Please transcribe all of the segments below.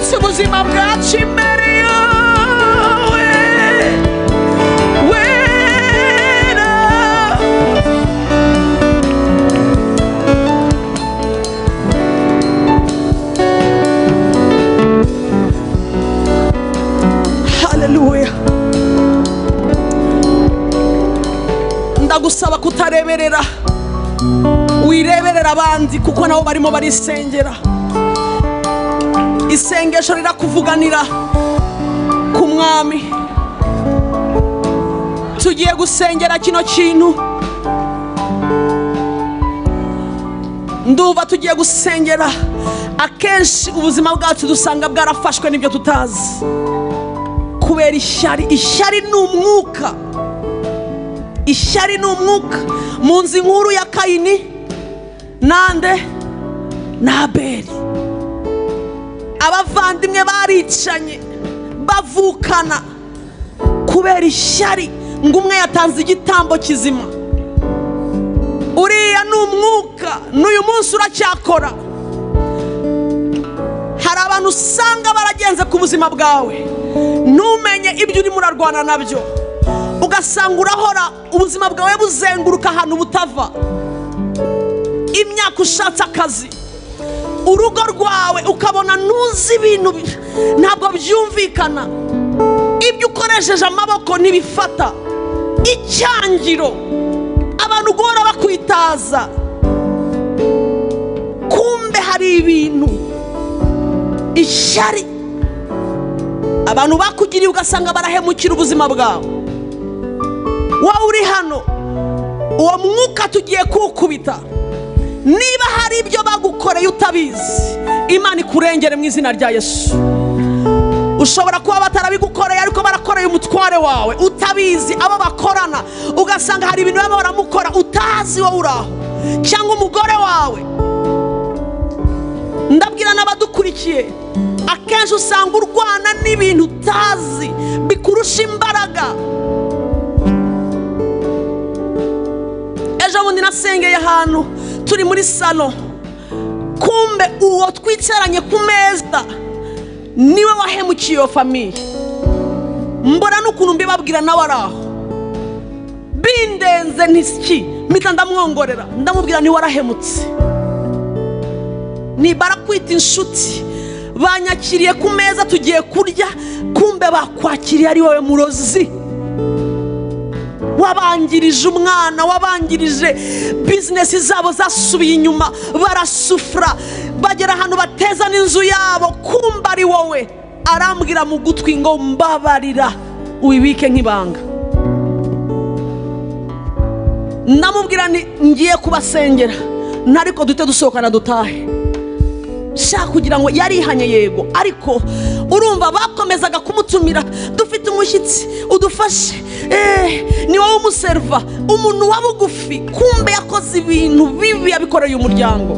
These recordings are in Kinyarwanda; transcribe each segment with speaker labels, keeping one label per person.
Speaker 1: twese ubuzima bwacu imbere yawe wera. Haleluya. Ndagusaba kutareberera, wireberera abandi kuko nabo barimo barisengera. Isengesho rirakuvuganira ku mwami. Tugiye gusengera kino kintu. Nduva tugiye gusengera. Akenshi ubuzima bwacu dusanga bwarafashwe n'ibyo tutazi kubera ishyari. Ishyari ni umwuka. Ishyari ni umwuka. Mu nzi nkuru ya Kayini nande na Abeli, abavandimwe baricanye bavukana kubera ishyari ngo umwe yatanze igitambo kizima. Uriya ni umwuka, n'uyu munsi uracyakora. Hari abantu usanga baragenze ku buzima bwawe ntumenye ibyo urimo urarwana nabyo, ugasanga urahora ubuzima bwawe buzenguruka ahantu butava. Imyaka ushatse akazi, urugo rwawe ukabona ntuzi ibintu ntabwo byumvikana, ibyo ukoresheje amaboko ntibifata. Icyangiro, abantu guhora bakwitaza, kumbe hari ibintu. Ishyari, abantu bakugiriye ugasanga barahemukira ubuzima bwawe. Wowe uri hano, uwo mwuka tugiye kuwukubita. Niba hari ibyo bagukoreye utabizi, Imana ikurengere mu izina rya Yesu. Ushobora kuba batarabigukoreye ariko barakoreye umutware wawe utabizi, abo bakorana ugasanga hari ibintu baba baramukora utazi wowe uraho, cyangwa umugore wawe. Ndabwira n'abadukurikiye, akenshi usanga urwana n'ibintu utazi bikurusha imbaraga. Ejo bundi nasengeye ahantu turi muri salo, kumbe uwo twicaranye ku meza niwe wahemukiye iyo famiye. Mbona n'ukuntu mbibabwira nawe araho bindenze ntisiki, mpita ndamwongorera ndamubwira ni warahemutse. Nibara kwita inshuti, banyakiriye ku meza tugiye kurya, kumbe bakwakiriye ari wowe murozi. Wabangirije umwana, wabangirije business zabo zasubiye inyuma, barasufra bagera ahantu bateza n'inzu yabo, kumba ari wowe. Arambwira mu gutwi ngo mbabarira ubibike nk'ibanga. Ndamubwira ngiye kubasengera, ntariko dute dusohokana dutahe. Shaka kugira ngo yarihanye yego, ariko urumva bakomezaga kumutumira, dufite umushyitsi udufashe, ni wowe umuserva, umuntu wabugufi. Kumbe yakoze ibintu bibi, yabikoreye umuryango.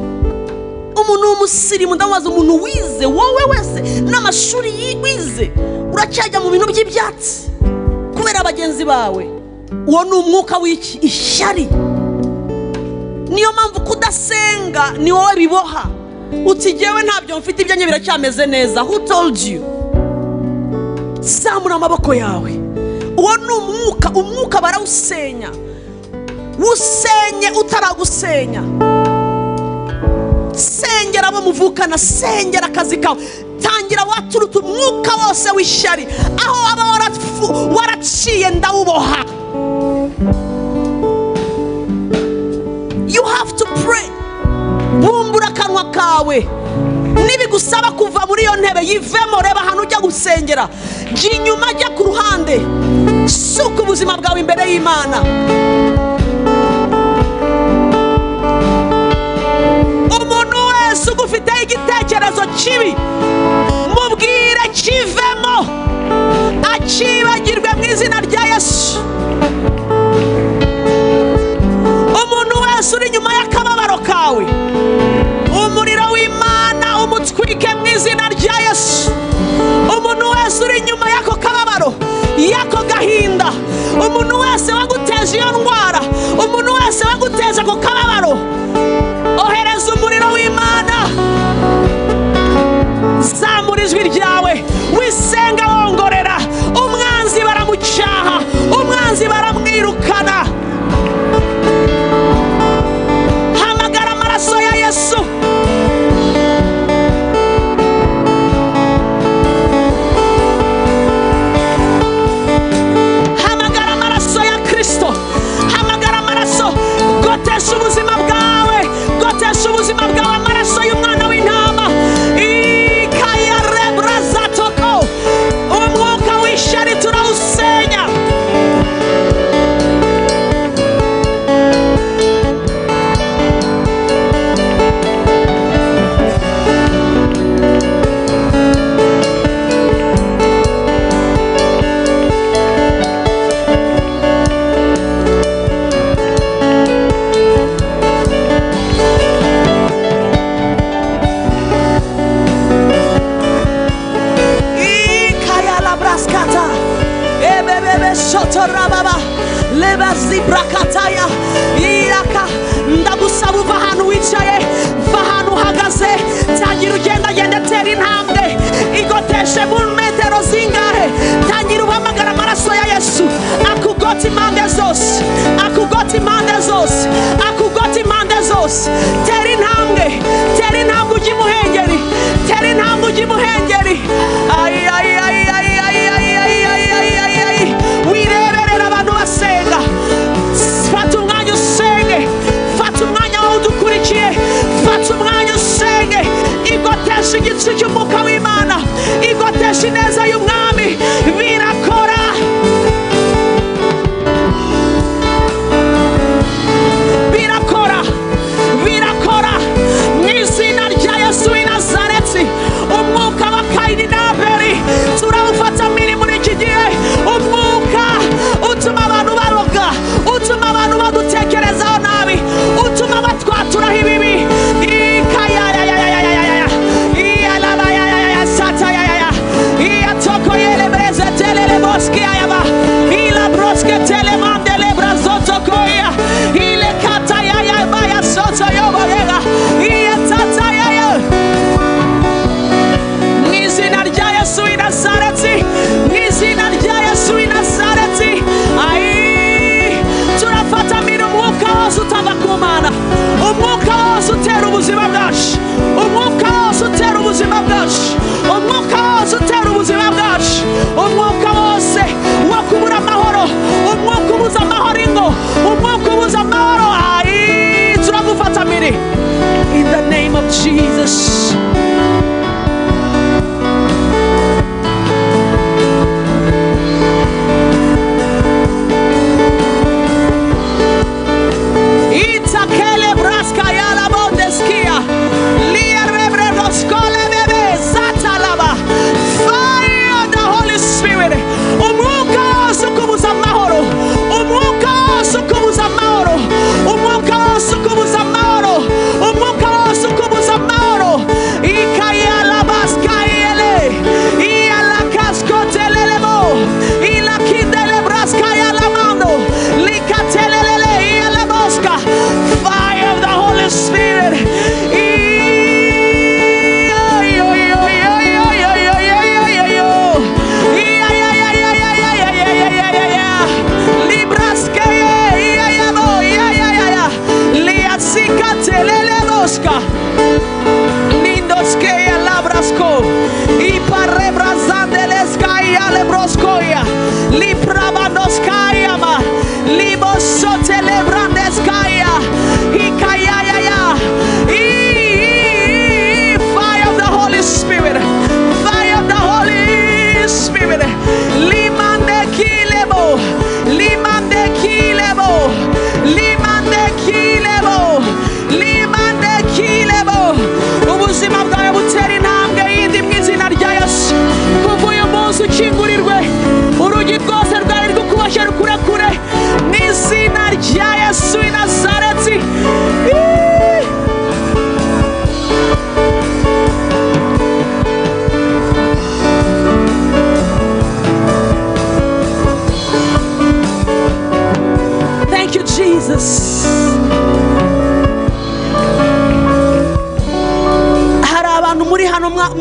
Speaker 1: Umuntu w'umusirimu, ndamubaza umuntu wize, wowe wese n'amashuri yiwize uracyajya mu bintu by'ibyatsi kubera bagenzi bawe. Uwo ni umwuka w'iki? Ishyari. Niyo mpamvu kudasenga ni wowe biboha. Utigewe ntabyo mfite, ibyanjye biracyameze neza. Who told you? Zamura amaboko yawe. Uwo ni umwuka. Umwuka barawusenya. Usenye utaragusenya. Sengera abo muvukana, sengera akazi kawe. Tangira waturuta umwuka wose w'ishyari, aho aba waraciye ndawuboha. You have to pray. Bumbura akanwa kawe. Nibigusaba kuva muri iyo ntebe yivemo, reba ahantu ujya gusengera, jya inyuma, jya ku ruhande, suka ubuzima bwawe imbere y'Imana. Umuntu wese ugufite igitekerezo kibi, mubwire kivemo, akibagirwe mu izina rya Yesu. Umuntu wese uri inyuma y'akababaro kawe, umuriro w'Imana umutwike mu izina rya Yesu. Umuntu wese uri inyuma y'ako kababaro, y'ako gahinda, umuntu wese waguteje iyo ndwara, umuntu wese waguteje ako kababaro, ohereza umuriro w'Imana. Zamura ijwi ryawe. shotorababa leba zibrakataya iraka. Ndagusaba uva ahantu wicaye, va ahantu uhagaze, tangira ugenda tera intambwe igoteshe mu metero zingahe. Tangira uhamagara amaraso ya Yesu akugota impande zose, akugota impande zose, akugota impande zose. Tera intambwe ujya imuhengeri, tera intambwe ujya imuhengeri. Wireberera abantu basenga. Fata umwanya usenge, fata umwanya wawe udukurikiye, fata umwanya usenge. Igotesha igitsi cy'umwuka w'Imana, igotesha ineza y'umwami. Birakora, birakora, birakora mu izina rya Yesu w'i Nazareti. Umwuka wa Kayini na Abeli turawufata muri iki gihe. Umwuka utuma abantu baroga, utuma abantu badutekerezaho nabi, utuma batwaturaho ibibi. Umwuka wose utera ubuzima bwacu, umwuka wose utera ubuzima bwacu, umwuka wose utera ubuzima bwacu, umwuka wose wo kubura amahoro, umwuka ubuza amahoro ingo, umwuka ubuza amahoro. Turagufata miri in the name of Jesus.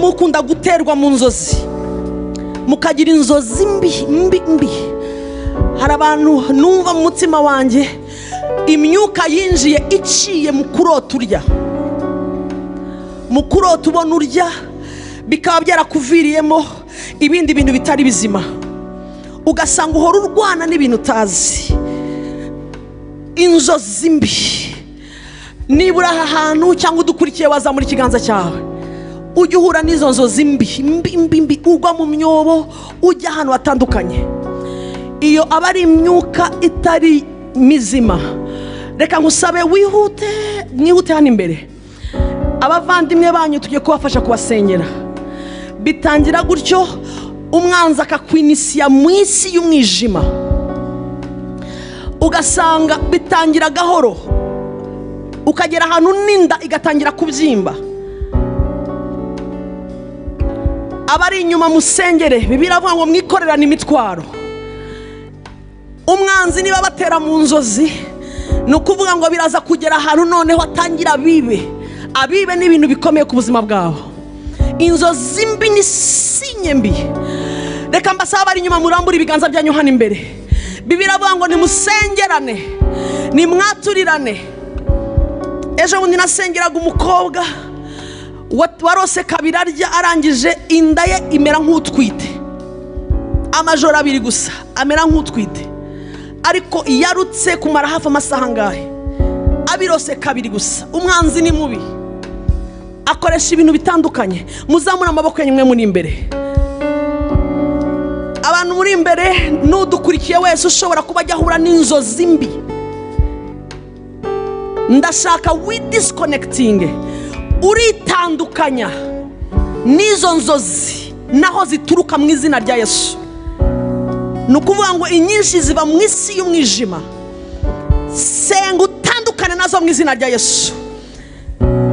Speaker 1: Mukunda guterwa mu nzozi, mukagira inzozi mbi. Hari abantu numva mu mutima wanjye imyuka yinjiye iciye mu kurota urya, mu kurota ubona urya, bikaba byarakuviriyemo ibindi bintu bitari bizima, ugasanga uhora urwana n'ibintu utazi. Inzozi mbi. Nibura aha hantu cyangwa udukurikiye waza muri kiganza cyawe, ujya uhura n'izo nzozi mbi, ugwa mu myobo, ujya ahantu hatandukanye. Iyo aba ari imyuka itari mizima. Reka ngusabe mwihute hano imbere. Abavandimwe banyu tugiye kubafasha kubasengera. Bitangira gutyo, umwanzi akakwinisiya mu isi y'umwijima, ugasanga bitangira gahoro, ukagera ahantu n'inda igatangira kubyimba. abari inyuma musengere. Bibiliya iravuga ngo mwikorerane imitwaro. umwanzi niba batera mu nzozi, ni ukuvuga ngo biraza kugera ahantu noneho atangira abibe n'ibintu bikomeye ku buzima bwabo. Inzozi mbi ni sinye mbi. Reka mbasaba bari inyuma murambura ibiganza byanyu hano imbere. Bibiliya avuga ngo nimusengerane, nimwaturirane. Ejo bundi nasengeraga umukobwa warose kabiri arya, arangije inda ye imera nk'utwite, amajoro 2 gusa amera nk'utwite, ariko yarutse kumara hafi amasaha ngahe, abirose kabiri gusa. Umwanzi ni mubi, akoresha ibintu bitandukanye. Muzamura amaboko yanyu mwe muri imbere. Abantu muri imbere n'udukurikiye wese ushobora kuba ajya ahura n'inzozi mbi, ndashaka disconnecting, uritandukanya n'izo nzozi naho zituruka mu izina rya Yesu. Ni ukuvuga ngo inyinshi ziba mu isi y'umwijima. Senga utandukane nazo mu izina rya Yesu.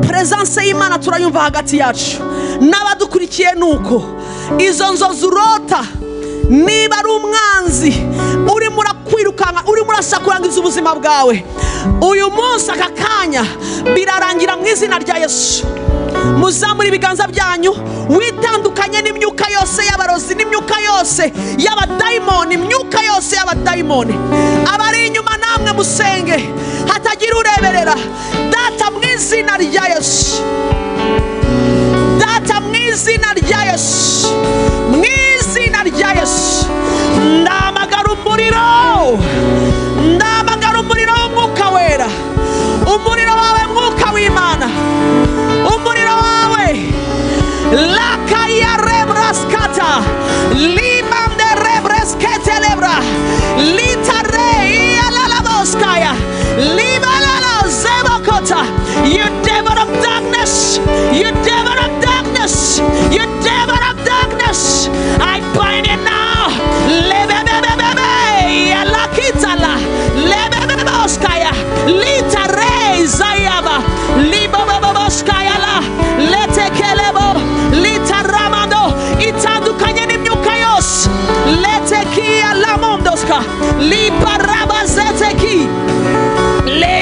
Speaker 1: Presence y'Imana turayumva hagati yacu. N'abadukurikiye nuko izo nzozi urota, niba ari umwanzi urimo urakwirukana, urimo urashakurangiza ubuzima bwawe, uyu munsi aka kanya birarangira mu izina rya Yesu. Muzamura ibiganza byanyu, witandukanye n'imyuka yose y'abarozi, n'imyuka yose y'abadayimoni, imyuka yose y'abadayimoni. Abari inyuma namwe musenge, hatagira ureberera. Data mu izina rya Yesu, data mu izina rya Yesu, mu izina rya Yesu, ndamagara umuriro, ndamagara umuriro w'Umwuka Wera, umuriro wawe Mwuka w'Imana, umuriro wawe. Lakaya rebraskata limande rebreskete lebra litare yalalaboskaya libalala zebokota. You devil of darkness, you devil of darkness, you devil of darkness, I bind it now. Lebebebebe yalakitala lebebeboskaya litare zayaba liboboboskaya la letekelebo litaramando. Itandukanye n'imyuka yose letekia lamondoska liparabazeteki le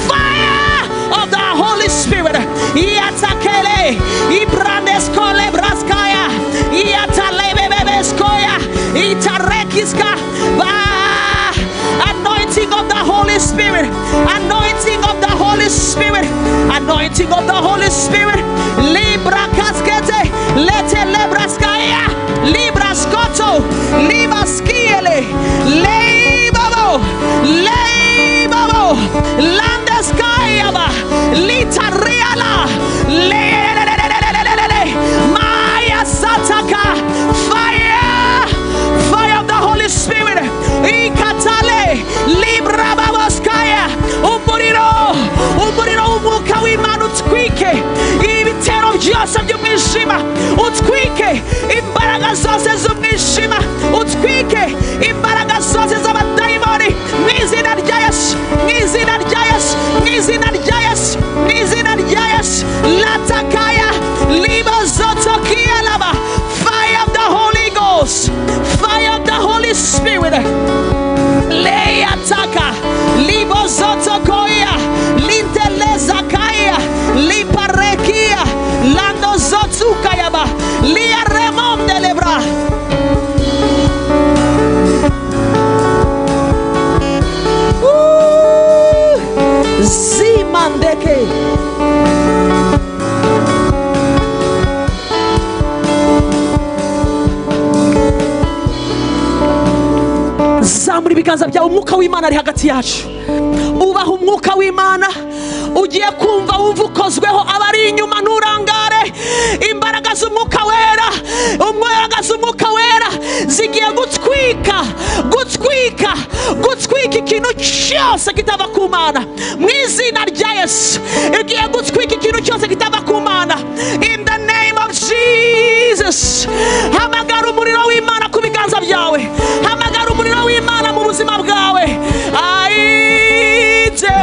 Speaker 1: fire of the Holy Spirit. Yatakele ibrandesko lebraskaya yatalebebebskoya itarekiska. Anointing of the Holy Spirit, anointing of the Holy Spirit, anointing of the Holy Spirit. Libra kaskete lete lebraskaya libraskoto libaskiele leibabo leibabo landeskayaba litariala le maya sataka. Fire, fire of the Holy Spirit. Ikatale libra baboskaya. Umuriro, umuriro w'Umwuka w'Imana utwike ibitero byose by'umwijima, utwike imbaraga zose z'umwijima, utwike imbaraga zose z'abadayimoni mu izina rya Yesu, mu izina rya Yesu, mu izina rya Yesu, mu izina rya Yesu. Latakaya libozotokia laba. Fire of the Holy Ghost, fire of the Holy Spirit. Leyataka libozotokoya lintelezakaya liparekia landozotukayaba liaremonde lebra. Zimandeke zamura ibiganza byawe. Umwuka w'Imana ari hagati yacu. Ubaha Umwuka w'Imana, ugiye kumva wumva ukozweho. Abari inyuma nturangare, imbaraga z'Umwuka Wera, imbaraga z'Umwuka Wera zigiye gutwika ikintu cyose kitava ku Mana mu izina rya Yesu. Igiye gutwika ikintu cyose kitava ku Mana in the name of Jesus. Hamagara umuriro w'Imana ku biganza byawe, hamagara umuriro w'Imana mu buzima bwawe. Aite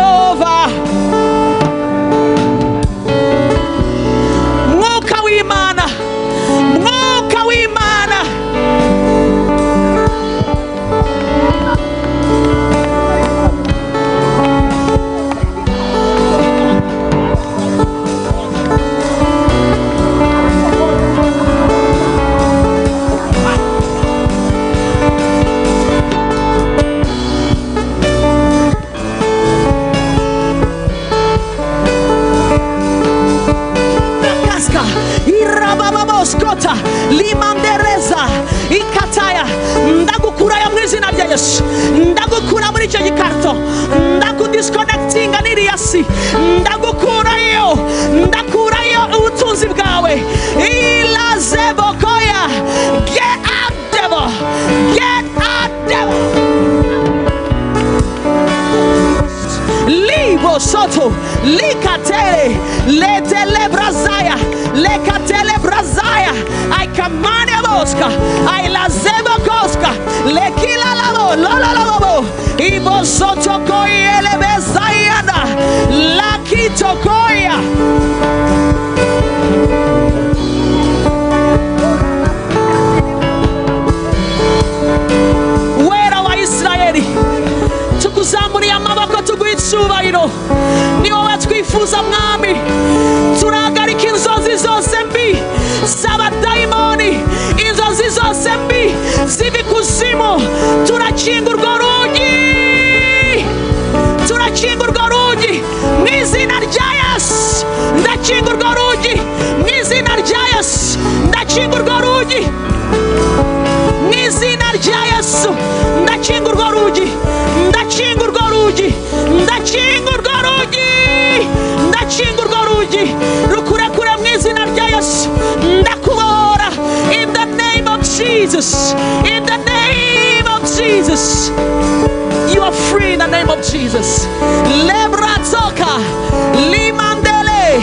Speaker 1: icyo gikarito, ndakudisconnectinga n'iriya si, ndagukurayo, ndakurayo ubutunzi bwawe. Ilazebokoya, get out devil, get out devil. Libo soto, likatele, letele brazaya, lekatele brazaya. I command you, Boska, I lazebo koska, lekila labo, lola labo, ibo soto koyele bezayana, lakito koya. Wera wa Israeli, tukuzamuriye amaboko tuguha icyubahiro. Ni wowe twifuza mwami, turahagarika inzozi zose mbi z'abadayimoni, inzozi zose mbi ziva ikuzimu. Turakinga urwo rugi, turakinga urwo rugi mu izina rya Yesu. Ndakinga urwo rugi mu izina rya Yesu, ndakinga urwo rugi mu izina rya Yesu, ndakinga urwo rugi, ndakinga urwo rugi, ndakinga urwo rugi, ndakinga urwo rugi, rukurekure mu izina rya Yesu. Ndakubora in the name of Jesus, in the name of Jesus. You are free in the name of Jesus. Lebratoka, limandele,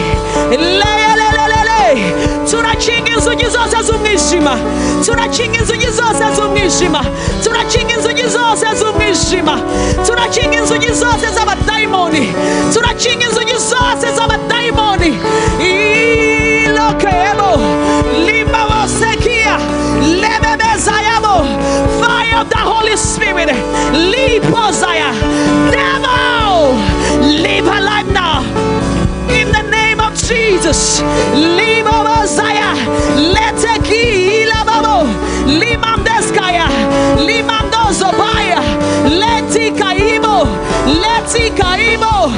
Speaker 1: lelelelele. Turakinga inzugi zose z'umwijima, turakinga inzugi zose z'umwijima, turakinga inzugi zose z'umwijima, turakinga inzugi zose z'abadayimoni, turakinga inzugi zose z'abadayimoni. Ilokebo, limawosekia, lebebezayabo. Fire of the Holy Spirit, lipozaya, devil, live alive now. In the name of Jesus, Limabazaya, Leteki Ilababo, Limandeskaya, Limandozobaya, Letikaimo, Letikaimo,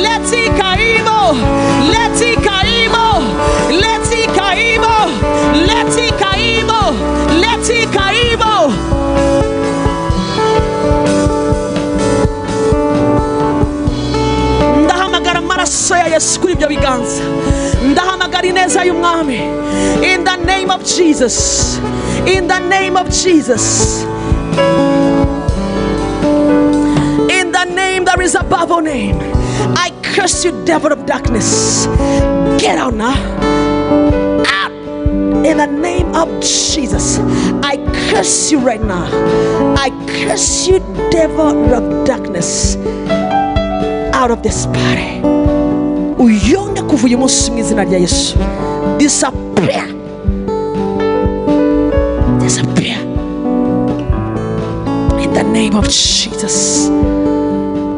Speaker 1: Letikaimo, Letikaimo, Letikaimo, Letikaimo, Letikaimo. Ndahamagara amaraso ya Yesu kuri ibyo biganza, ndahamagara ineza y'umwami. In the name of Jesus, in the name of Jesus, in the name that is above all name, I curse you, devil of darkness. Get out now, out. In the name of Jesus, I curse you right now. I curse you, devil of darkness, out of this body. Uyonge kuva uyu munsi mu izina rya Yesu. Disappear, disappear in the name of Jesus.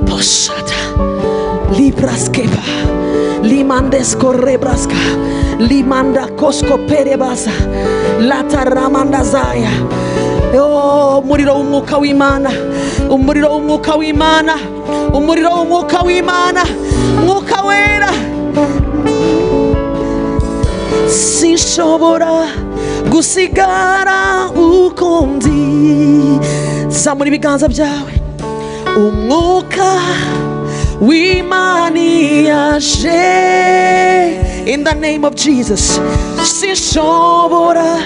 Speaker 1: Posata libraskepa limandesko rebraska limanda kosko perebasa lataramanda zaya. Oh, umuriro w'umwuka w'Imana, umuriro w'umwuka w'Imana, umuriro w'umwuka w'Imana, mwuka wera. Sinshobora gusigara uko ndi. Zamura ibiganza byawe. Umwuka w'Imana yaje. In the name of Jesus, sinshobora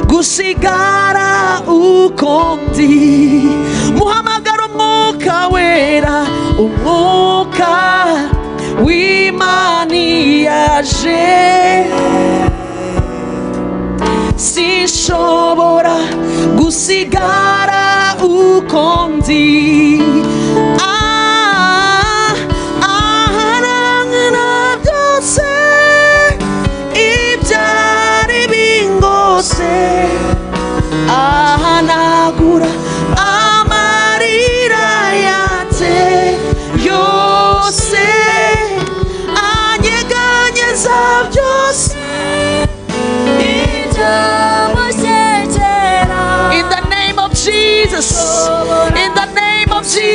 Speaker 1: gusigara uko ndi. Muhamagara umwuka wera, umwuka w'Imana yaje. Sinshobora gusigara uko ndi. Aharangana byose ibyari bingose, ahanagura amarira yate yose, anyeganyeza byose. In the name of Jesus, in the name of Jesus.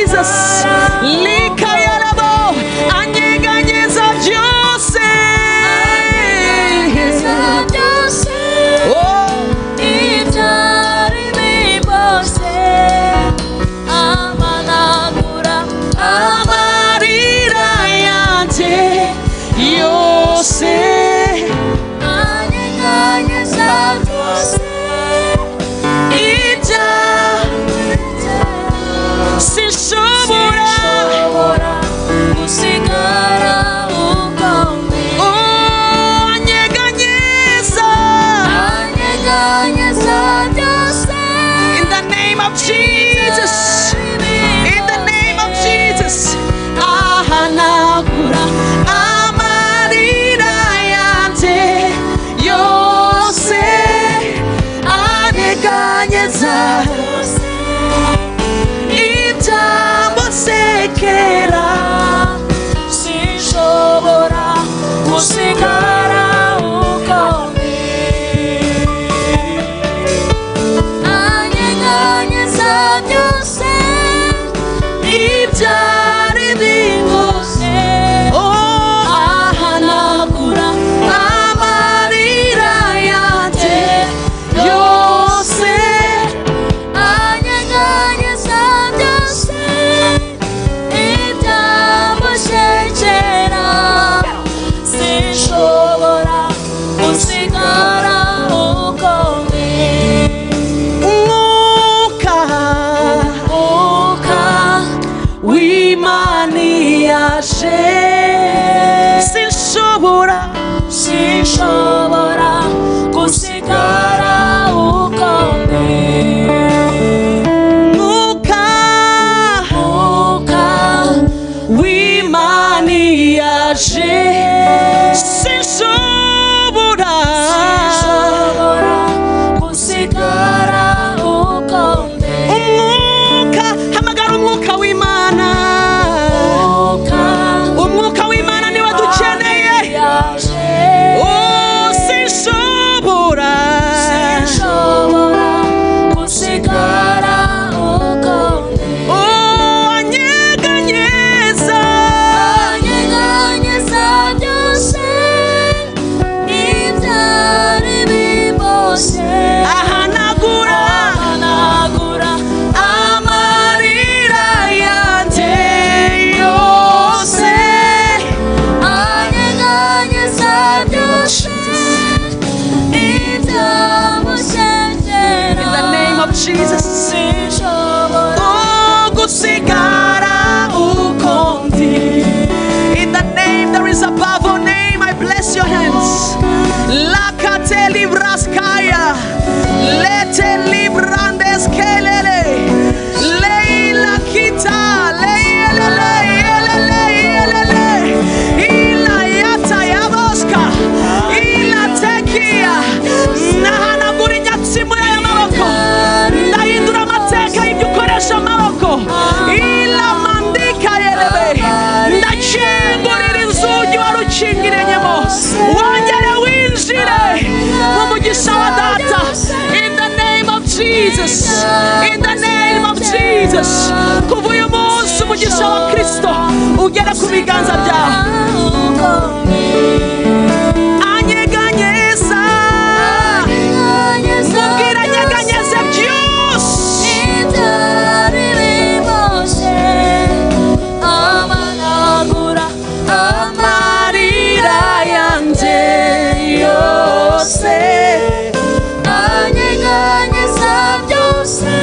Speaker 2: sinshobora gusigara uko ndi.
Speaker 1: Anyeganyeza
Speaker 2: byose.
Speaker 1: in the name of Jesus, in the name of Jesus. Ahanagura amarira yanjye yose, anyeganyeza ibyamusekera,
Speaker 2: sinshobora gusigara uko ndi. Anyeganyeza byose
Speaker 1: ibyari bingose. Ahanagura amarira yanjye yose,
Speaker 2: anyeganyeza byose ibyamusekera, sinshobora gusigara uko ndi.
Speaker 1: umwuka w'Imana yaje, sinshobora
Speaker 2: gusigara uko ndi.
Speaker 1: umwuka w'Imana yaje, sinshobora
Speaker 2: gusigara uko ndi.
Speaker 1: umwuka, hamagara umwuka w'Imana, umwuka w'Imana niwe dukeneye. Oh, sinshobora
Speaker 2: gusigara uko ndi.
Speaker 1: oh, anyeganyeza
Speaker 2: byose ibyari biboshye,
Speaker 1: ahanagura amarira yanjye yose,
Speaker 2: anyeganyeza byose ibyamusekera,
Speaker 1: in the name of Jesus.
Speaker 2: sinshobora
Speaker 1: Oh, gusigara uko ndi. In the name there is above all name, I bless your hands. Lakate libraskaya, lete librandes kelele, leila kita, leilele, ila yata yaboska, ila tekia, nahanagura inyatsimu y'amaboko, ndahindura amateka y'ibyo ukoresha amaboko, ila mandika yelebe, ndakingurira inzugi wari ukingiranyemo, wongere winjire mu mugisha wa data. In the name of Jesus, in the name of Jesus, kuva uyu munsi umugisha wa Kristo ugere ku biganza byawe. Anyeganyeza, mubwire anyeganyeze byose,
Speaker 2: ibyari biboshye, amanagura
Speaker 1: amarira yanjye yose,
Speaker 2: anyeganyeza byose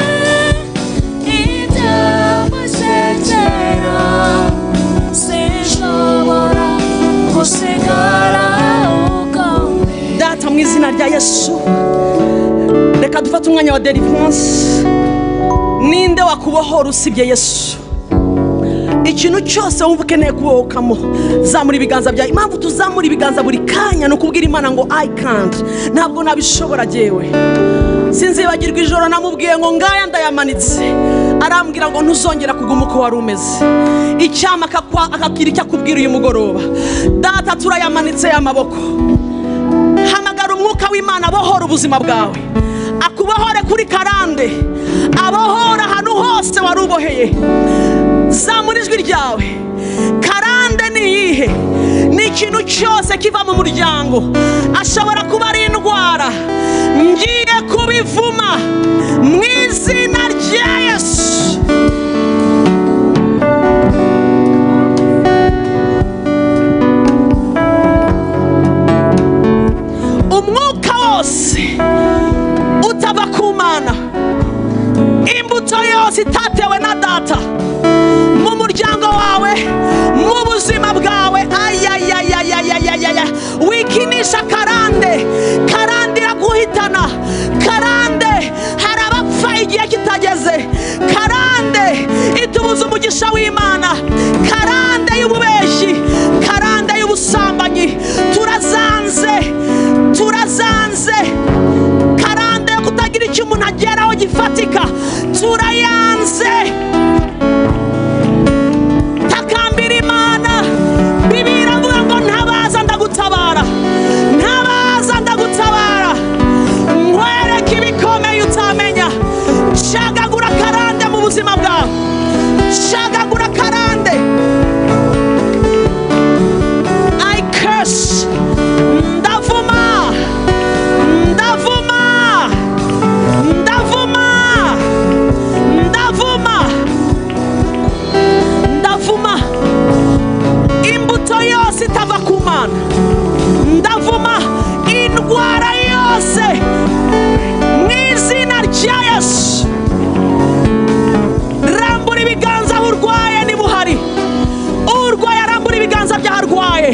Speaker 2: ibyamusekera, sinshobora gusigara uko ndi.
Speaker 1: data mu izina rya Yesu, reka dufate umwanya wa deliverance. Ninde wakubohora usibye Yesu? Ikintu cyose wumva ukeneye kubohokamo, zamura ibiganza byawe. Impamvu tuzamura ibiganza buri kanya ni ukubwira Imana ngo I can't, ntabwo nabishobora jyewe. Sinzibagirwa ijoro namubwiye ngo ngaya ndayamanitse, arambwira ngo ntuzongera kuguma uko wari umeze. Icyama akakira icyo akubwira uyu mugoroba. Data, turayamanitse y'amaboko. Hamagara umwuka w'Imana abohora ubuzima bwawe, akubohore kuri karande, abohora ahantu hose wari uboheye. Zamura ijwi ryawe. Karande ni iyihe? Ni ikintu cyose kiva mu muryango, ashobora kuba ari indwara. Ngiye kubivuma mu izina rya Yesu. Umwuka wose utava ku Mana, imbuto yose itatewe na data, itubuza umugisha w'Imana. Karande y'ububeshyi, karande y'ubusambanyi, turazanze. Karande yo kutagira icyo umuntu ageraho gifatika, turayanze. Takambira Imana. Bibiliya iravuga ngo ntabaza ndagutabara, ntabaza ndagutabara, nkwereke ibikomeye utamenya. Shagagura karande mu buzima bwawe, shagagura karande. I curse, ndavuma, ndavuma, ndavuma, ndavuma, ndavuma imbuto yose itava ku Mana. Ndavuma indwara yose mu izina rya Yesu. Rambura ibiganza aho urwaye niba uhari. Urwaye arambura ibiganza by'aharwaye.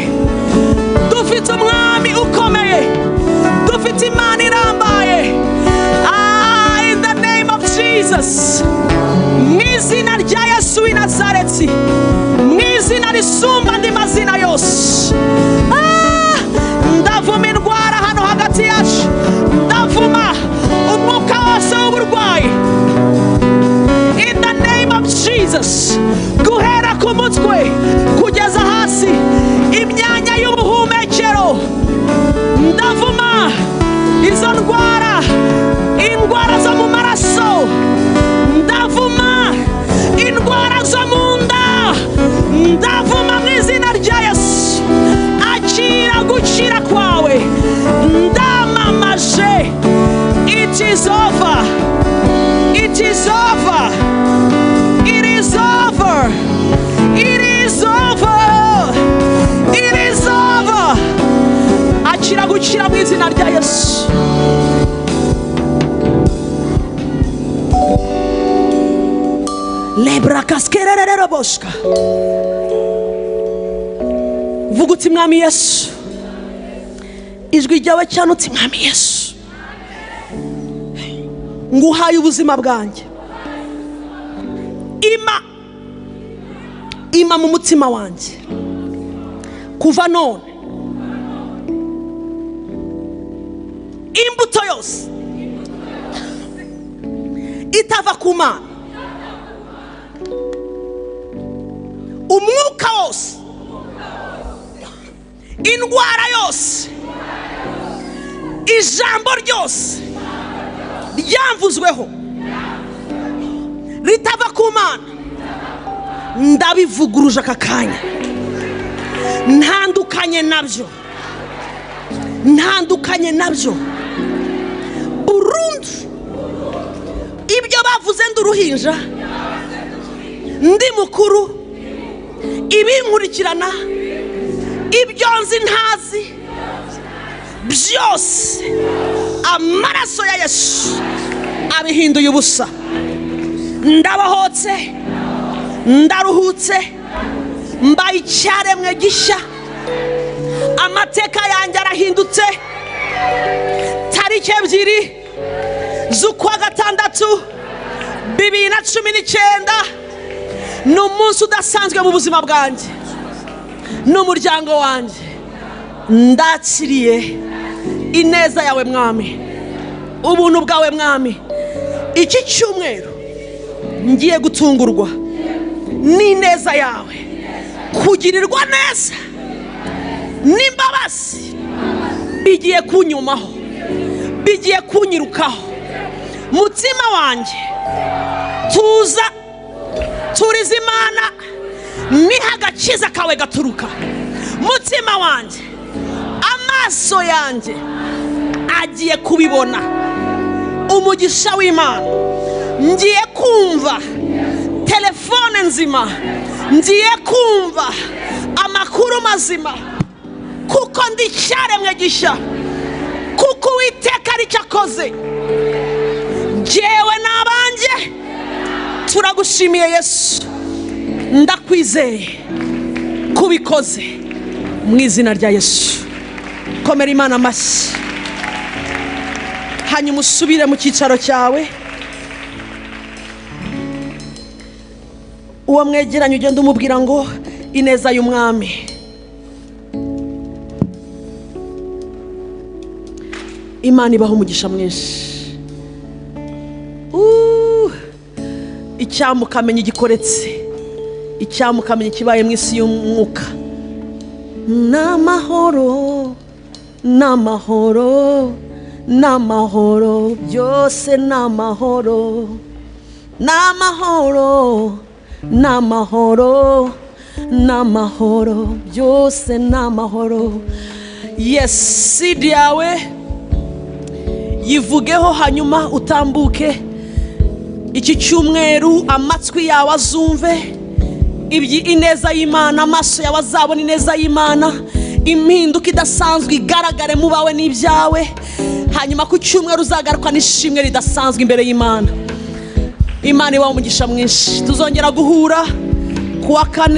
Speaker 1: Dufite umwami ukomeye, dufite Imana irambaye. In the name of Jesus, mu izina rya Yesu w'i Nazareti, mu izina risumba andi mazina yose. Ndavuma indwara hano hagati yacu, ndavuma umwuka wose w'uburwayi. In the name of Jesus, guhera ku mutwe kugeza hasi, imyanya y'ubuhumekero, ndavuma izo ndwara, indwara zo mu maraso, ndavuma indwara zo mu nda, ndavuma mu izina rya Yesu. Akira gukira kwawe, ndamamaje. It is over, it is over, it is over, it is over, it is over. Akira gukira mu izina rya Yesu. Lebra kaskerera boshka. Vuga uti Mwami Yesu, ijwi ryawe cyane uti Mwami Yesu, nguhaye ubuzima bwanjye. Ima mu mutima wanjye kuva none. Imbuto yose itava ku Mana, umwuka wose, indwara yose, ijambo ryose ryamvuzweho ritava ku Mana, ndabivuguruje aka kanya. Ntandukanye nabyo burundu. Ibyo bavuze nduruhinja, ndi mukuru, ibinkurikirana, ibyo nzi ntazi, byose amaraso ya Yesu abihinduye ubusa. Ndabohotse, ndaruhutse, mbaye icyaremwe gishya. Amateka yanjye arahindutse. Tariki 2 z'ukwa gatandatu 2019 ni umunsi udasanzwe mu buzima bwanjye n'umuryango wanjye. Ndakiriye ineza yawe Mwami, ubuntu bwawe Mwami. Iki cyumweru ngiye gutungurwa n'ineza yawe, kugirirwa neza n'imbabazi bigiye kunyumaho, bigiye kunyirukaho. Mutima wanjye turiza Imana, niho agakiza kawe gaturuka. Mutima wanjye, amaso yanjye agiye kubibona umugisha w'Imana. Ngiye kumva telefone nzima, ngiye kumva amakuru mazima, kuko ndi icyaremwe gishya, kuko Uwiteka aricyo akoze. Jewe n'abanjye turagushimiye Yesu, ndakwizeye kubikoze mu izina rya Yesu. Komera Imana amashyi, hanyuma usubire mu cyicaro cyawe. uwo mwegeranye ugenda umubwira ngo ineza y'umwami. Imana ibaho umugisha mwinshi. Icyamukamenya igikoretse, icyamukamenya kibaye mu isi y'umwuka. N'amahoro, n'amahoro, n'amahoro, byose n'amahoro, n'amahoro, n'amahoro, n'amahoro, byose n'amahoro. Yes, sidi yawe yivugeho hanyuma utambuke. Iki cyumweru amatwi yawe azumve ineza y'Imana, amaso yawe azabona ineza y'Imana, impinduka idasanzwe igaragare mu bawe n'ibyawe. Hanyuma ku cyumweru uzagaruka n'ishimwe ridasanzwe imbere y'Imana. Imana ibaho umugisha mwinshi. Tuzongera guhura kuwa 4.